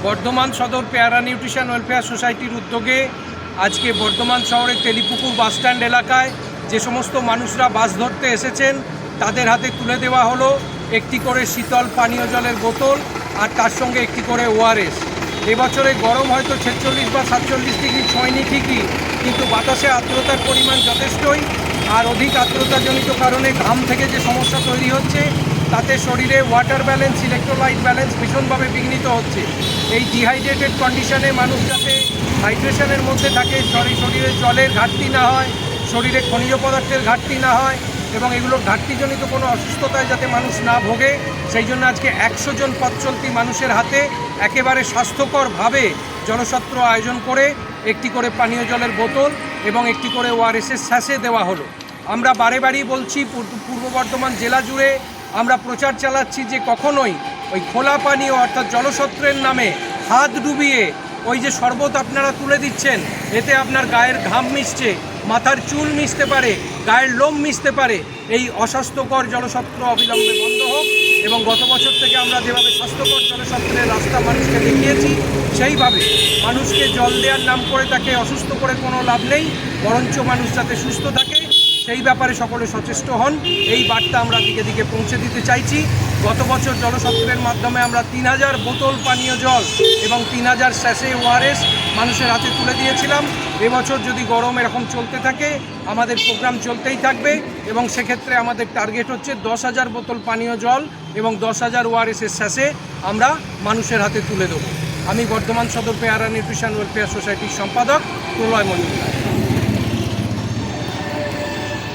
বর্ধমান সদর পেয়ারা nutrition welfare সোসাইটির উদ্যোগে আজকে বর্ধমান শহরের তেলিপুকুর বাসস্ট্যান্ড এলাকায় যে সমস্ত মানুষরা বাস ধরতে এসেছেন তাদের হাতে তুলে দেওয়া হলো একটি করে শীতল পানীয় জলের বোতল আর তার সঙ্গে একটি করে ওআরএস। এবছরে গরম হয়তো 46 বা 47 ডিগ্রি ছোঁয়নি ঠিকই, কিন্তু বাতাসে আর্দ্রতার পরিমাণ যথেষ্টই। আর অধিক আর্দ্রতাজনিত কারণে ঘাম থেকে যে সমস্যা তৈরি হচ্ছে তাতে শরীরে ওয়াটার ব্যালেন্স, ইলেকট্রোলাইট ব্যালেন্স ভীষণভাবে বিঘ্নিত হচ্ছে। এই ডিহাইড্রেটেড কন্ডিশনে মানুষ যাতে হাইড্রেশনের মধ্যে থাকে, শরীরে জলের ঘাটতি না হয়, শরীরে খনিজ পদার্থের ঘাটতি না হয় এবং এগুলোর ঘাটতিজনিত কোনো অসুস্থতায় যাতে মানুষ না ভোগে, সেই জন্য আজকে 100 জন পথ চলতি মানুষের হাতে একেবারে স্বাস্থ্যকরভাবে জলসত্র আয়োজন করে একটি করে পানীয় জলের বোতল এবং একটি করে ওআরএসের স্যাশে দেওয়া হলো। আমরা বারে বারেই বলছি, পূর্ব বর্ধমান জেলা জুড়ে আমরা প্রচার চালাচ্ছি যে কখনোই ওই খোলা পানীয় অর্থাৎ জলসত্রের নামে হাত ডুবিয়ে ওই যে শরবত আপনারা তুলে দিচ্ছেন, এতে আপনার গায়ের ঘাম মিশছে, মাথার চুল মিশতে পারে, গায়ের লোম মিশতে পারে। এই অস্বাস্থ্যকর জলসত্র অবিলম্বে বন্ধ হোক এবং গত বছর থেকে আমরা যেভাবে স্বাস্থ্যকর জলসত্রের রাস্তা মানুষকে দেখিয়েছি, সেইভাবে মানুষকে জল দেওয়ার নাম করে তাকে অসুস্থ করে কোনো লাভ নেই, বরঞ্চ মানুষ যাতে সুস্থ থাকে সেই ব্যাপারে সকলে সচেষ্ট হন, এই বার্তা আমরা দিকে দিকে পৌঁছে দিতে চাইছি। গত বছর জলসত্রের মাধ্যমে আমরা 3000 বোতল পানীয় জল এবং 3000 স্যাশে ওআরএস মানুষের হাতে তুলে দিয়েছিলাম। এবছর যদি গরম এরকম চলতে থাকে আমাদের প্রোগ্রাম চলতেই থাকবে এবং সেক্ষেত্রে আমাদের টার্গেট হচ্ছে 10,000 বোতল পানীয় জল এবং 10,000 ওআরএসের স্যাশে আমরা মানুষের হাতে তুলে দেবো। আমি বর্ধমান সদর পেয়ারা নিউট্রিশন ওয়েলফেয়ার সোসাইটির সম্পাদক প্রলয় মজুমদার।